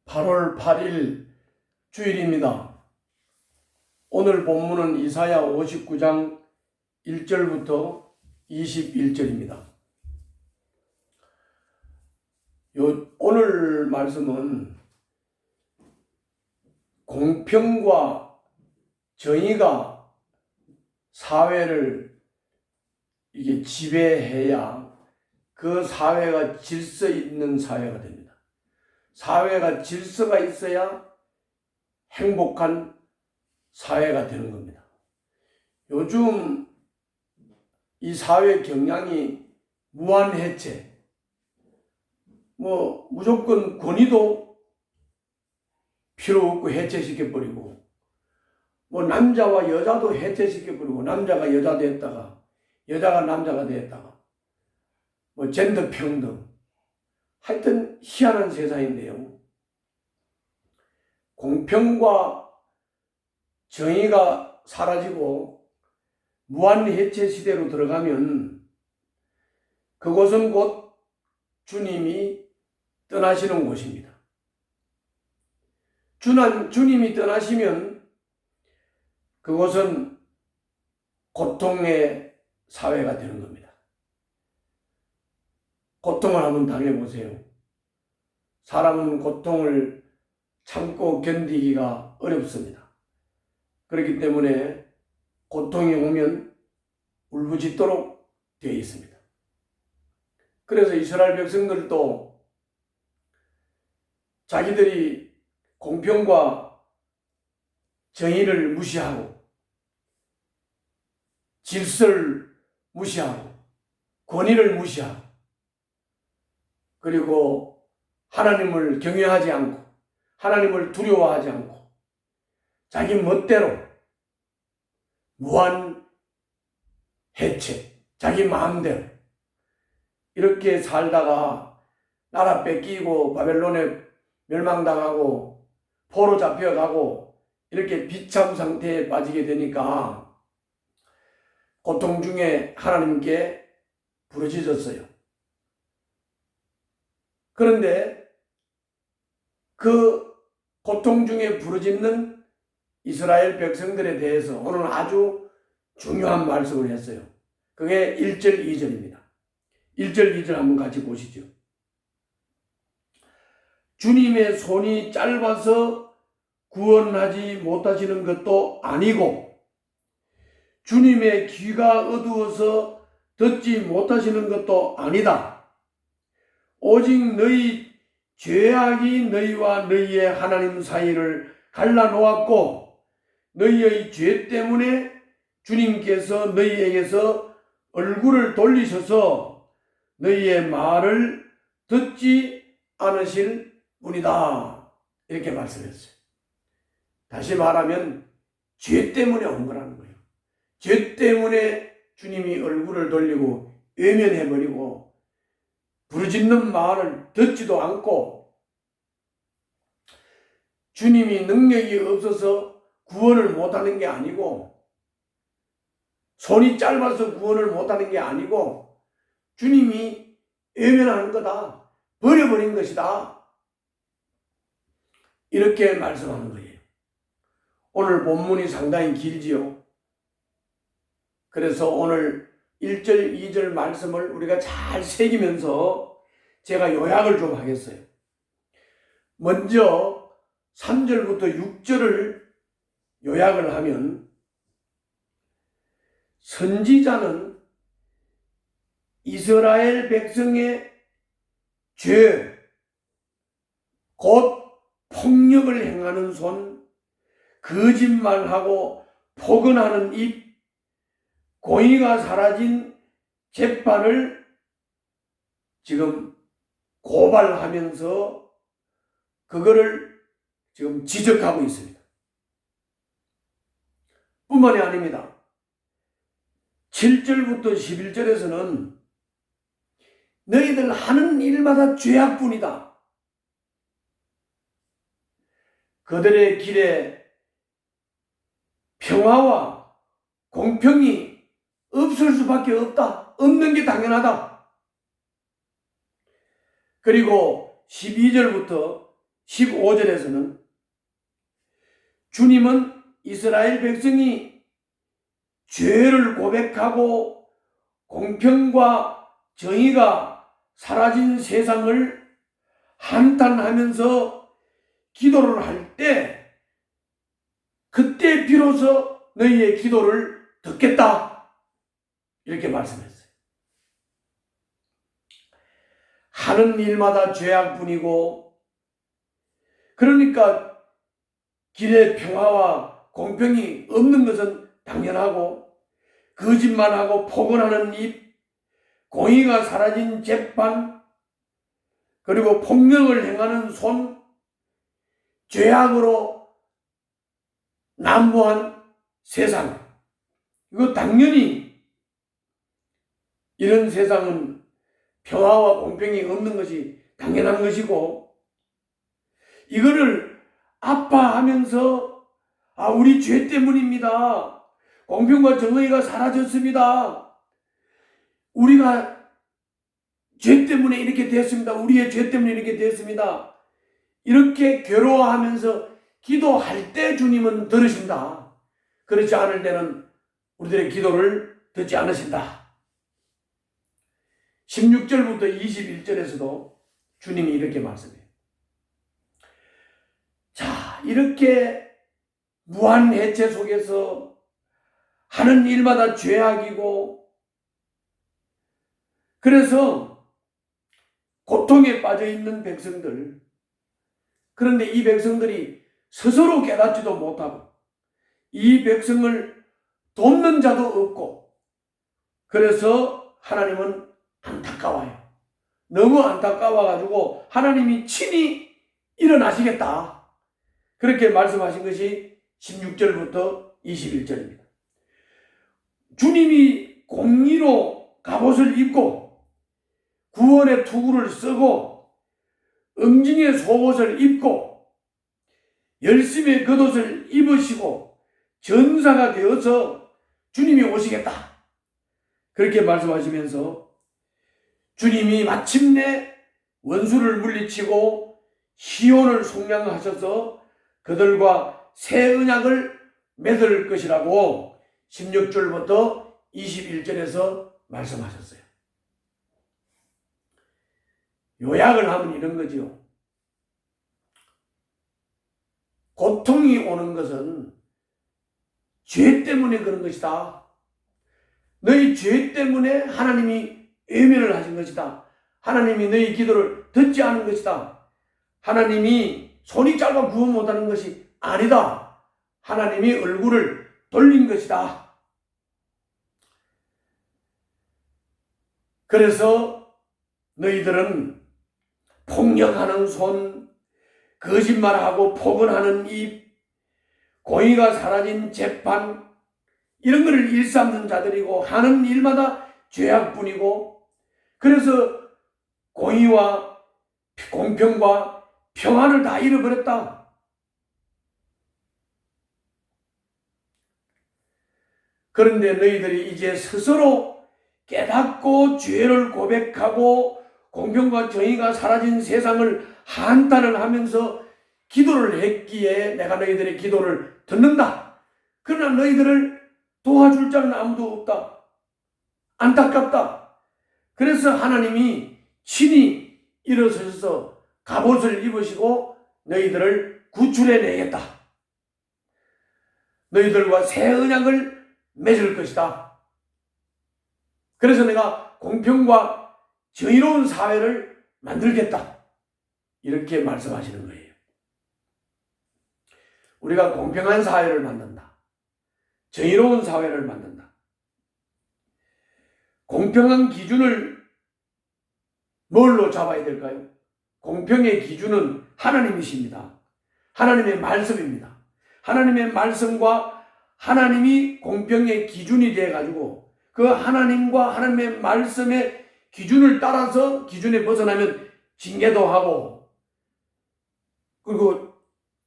8월 8일 주일입니다. 오늘 본문은 이사야 59장 1절부터 21절입니다. 오늘 말씀은 공평과 정의가 사회를 지배해야 그 사회가 질서 있는 사회가 됩니다. 사회가 질서가 있어야 행복한 사회가 되는 겁니다. 요즘 이 사회 경향이 무한해체, 무조건 권위도 필요 없고 해체시켜버리고, 남자와 여자도 해체시켜버리고, 남자가 여자 됐다가, 여자가 남자가 됐다가, 젠더 평등. 하여튼 희한한 세상인데요. 공평과 정의가 사라지고 무한해체 시대로 들어가면 그곳은 곧 주님이 떠나시는 곳입니다. 주님이 떠나시면 그곳은 고통의 사회가 되는 겁니다. 고통을 한번 당해보세요. 사람은 고통을 참고 견디기가 어렵습니다. 그렇기 때문에 고통이 오면 울부짖도록 되어 있습니다. 그래서 이스라엘 백성들도 자기들이 공평과 정의를 무시하고 질서를 무시하고 권위를 무시하고 그리고 하나님을 경외하지 않고 하나님을 두려워하지 않고 자기 멋대로 무한 해체, 자기 마음대로 이렇게 살다가 나라 뺏기고 바벨론에 멸망당하고 포로 잡혀가고 이렇게 비참 상태에 빠지게 되니까 고통 중에 하나님께 부르짖었어요. 그런데 그 고통 중에 부르짖는 이스라엘 백성들에 대해서 오늘 아주 중요한 말씀을 했어요. 그게 1절, 2절입니다. 1절, 2절 한번 같이 보시죠. 주님의 손이 짧아서 구원하지 못하시는 것도 아니고 주님의 귀가 어두워서 듣지 못하시는 것도 아니다. 오직 너희 죄악이 너희와 너희의 하나님 사이를 갈라놓았고 너희의 죄 때문에 주님께서 너희에게서 얼굴을 돌리셔서 너희의 말을 듣지 않으실 뿐이다. 이렇게 말씀했어요. 다시 말하면 죄 때문에 온 거라는 거예요. 죄 때문에 주님이 얼굴을 돌리고 외면해버리고 부르짖는 말을 듣지도 않고 주님이 능력이 없어서 구원을 못하는 게 아니고 손이 짧아서 구원을 못하는 게 아니고 주님이 외면하는 거다. 버려버린 것이다. 이렇게 말씀하는 거예요. 오늘 본문이 상당히 길지요. 그래서 오늘 1절, 2절 말씀을 우리가 잘 새기면서 제가 요약을 좀 하겠어요. 먼저 3절부터 6절을 요약을 하면 선지자는 이스라엘 백성의 죄, 곧 폭력을 행하는 손, 거짓말하고 포근하는 입, 공의가 사라진 재판을 지금 고발하면서 그거를 지금 지적하고 있습니다. 뿐만이 아닙니다. 7절부터 11절에서는 너희들 하는 일마다 죄악뿐이다. 그들의 길에 평화와 공평이 없을 수밖에 없다. 없는 게 당연하다. 그리고 12절부터 15절에서는 주님은 이스라엘 백성이 죄를 고백하고 공평과 정의가 사라진 세상을 한탄하면서 기도를 할 때, 그때 비로소 너희의 기도를 듣겠다, 이렇게 말씀했어요. 하는 일마다 죄악뿐이고, 그러니까 길에 평화와 공평이 없는 것은 당연하고, 거짓말하고 폭언하는 입, 공의가 사라진 재판, 그리고 폭력을 행하는 손, 죄악으로 난무한 세상, 이거 당연히 이런 세상은 평화와 공평이 없는 것이 당연한 것이고, 이거를 아파하면서 우리 죄 때문입니다. 공평과 정의가 사라졌습니다. 우리가 죄 때문에 이렇게 됐습니다. 우리의 죄 때문에 이렇게 됐습니다. 이렇게 괴로워하면서 기도할 때 주님은 들으신다. 그렇지 않을 때는 우리들의 기도를 듣지 않으신다. 16절부터 21절에서도 주님이 이렇게 말씀해요. 자, 이렇게 무한해체 속에서 하는 일마다 죄악이고, 그래서 고통에 빠져 있는 백성들, 그런데 이 백성들이 스스로 깨닫지도 못하고 이 백성을 돕는 자도 없고, 그래서 하나님은 안타까워요. 너무 안타까워가지고 하나님이 친히 일어나시겠다, 그렇게 말씀하신 것이 16절부터 21절입니다. 주님이 공의로 갑옷을 입고 구원의 투구를 쓰고 응징의 속옷을 입고 열심의 겉옷을 입으시고 전사가 되어서 주님이 오시겠다, 그렇게 말씀하시면서 주님이 마침내 원수를 물리치고 시온을 속량하셔서 그들과 새 언약을 맺을 것이라고 16절부터 21절에서 말씀하셨어요. 요약을 하면 이런 거지요. 고통이 오는 것은 죄 때문에 그런 것이다. 너희 죄 때문에 하나님이 외면을 하신 것이다. 하나님이 너희 기도를 듣지 않은 것이다. 하나님이 손이 짧아 구원 못하는 것이 아니다. 하나님이 얼굴을 돌린 것이다. 그래서 너희들은 폭력하는 손, 거짓말하고 폭언하는 입, 공의가 사라진 재판, 이런 것을 일삼는 자들이고 하는 일마다 죄악뿐이고, 그래서 공의와 공평과 평안을 다 잃어버렸다. 그런데 너희들이 이제 스스로 깨닫고 죄를 고백하고 공평과 정의가 사라진 세상을 한탄을 하면서 기도를 했기에 내가 너희들의 기도를 듣는다. 그러나 너희들을 도와줄 자는 아무도 없다. 안타깝다. 그래서 하나님이 친히 일어서셔서 갑옷을 입으시고 너희들을 구출해내겠다. 너희들과 새 언약을 맺을 것이다. 그래서 내가 공평과 정의로운 사회를 만들겠다, 이렇게 말씀하시는 거예요. 우리가 공평한 사회를 만든다. 정의로운 사회를 만든다. 공평한 기준을 뭘로 잡아야 될까요? 공평의 기준은 하나님이십니다. 하나님의 말씀입니다. 하나님의 말씀과 하나님이 공평의 기준이 되어가지고 그 하나님과 하나님의 말씀의 기준을 따라서 기준에 벗어나면 징계도 하고, 그리고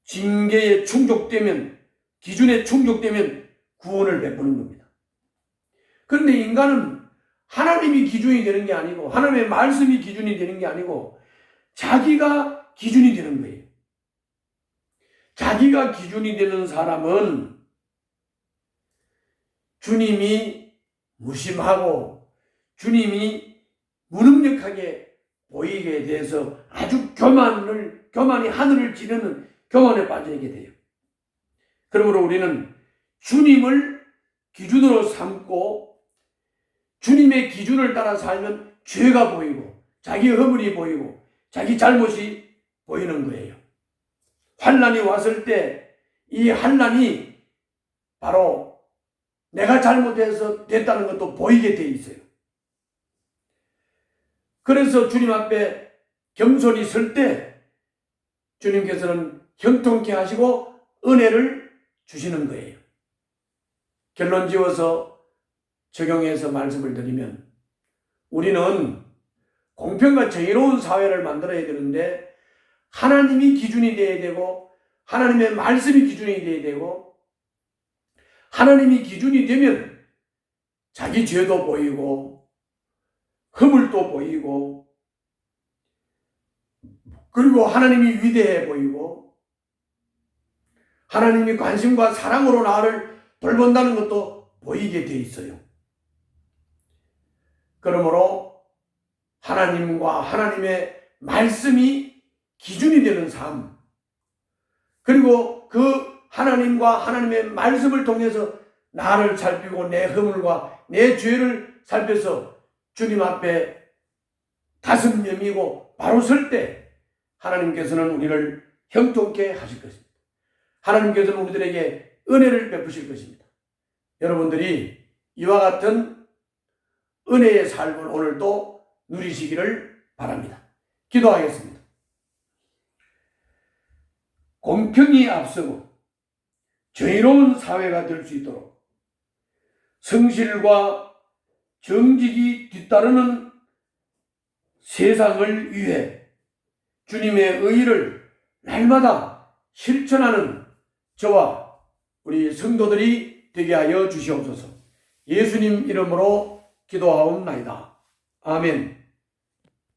징계에 충족되면, 기준에 충족되면 구원을 베푸는 겁니다. 그런데 인간은 하나님이 기준이 되는 게 아니고 하나님의 말씀이 기준이 되는 게 아니고 자기가 기준이 되는 거예요. 자기가 기준이 되는 사람은 주님이 무심하고 주님이 무능력하게 보이게 돼서 아주 교만이 하늘을 찌르는 교만에 빠지게 돼요. 그러므로 우리는 주님을 기준으로 삼고 주님의 기준을 따라 살면 죄가 보이고 자기 허물이 보이고 자기 잘못이 보이는 거예요. 환난이 왔을 때 이 환난이 바로 내가 잘못해서 됐다는 것도 보이게 돼 있어요. 그래서 주님 앞에 겸손히 설 때 주님께서는 형통케 하시고 은혜를 주시는 거예요. 결론 지어서 적용해서 말씀을 드리면 우리는 공평과 정의로운 사회를 만들어야 되는데 하나님이 기준이 되어야 되고 하나님의 말씀이 기준이 되어야 되고 하나님이 기준이 되면 자기 죄도 보이고 허물도 보이고 그리고 하나님이 위대해 보이고 하나님이 관심과 사랑으로 나를 돌본다는 것도 보이게 돼 있어요. 그러므로 하나님과 하나님의 말씀이 기준이 되는 삶, 그리고 그 하나님과 하나님의 말씀을 통해서 나를 살피고 내 허물과 내 죄를 살펴서 주님 앞에 가슴 여미고 바로 설 때 하나님께서는 우리를 형통케 하실 것입니다. 하나님께서는 우리들에게 은혜를 베푸실 것입니다. 여러분들이 이와 같은 은혜의 삶을 오늘도 누리시기를 바랍니다. 기도하겠습니다. 공평이 앞서고 정의로운 사회가 될 수 있도록 성실과 정직이 뒤따르는 세상을 위해 주님의 의를 날마다 실천하는 저와 우리 성도들이 되게 하여 주시옵소서. 예수님 이름으로 기도하옵나이다. 아멘.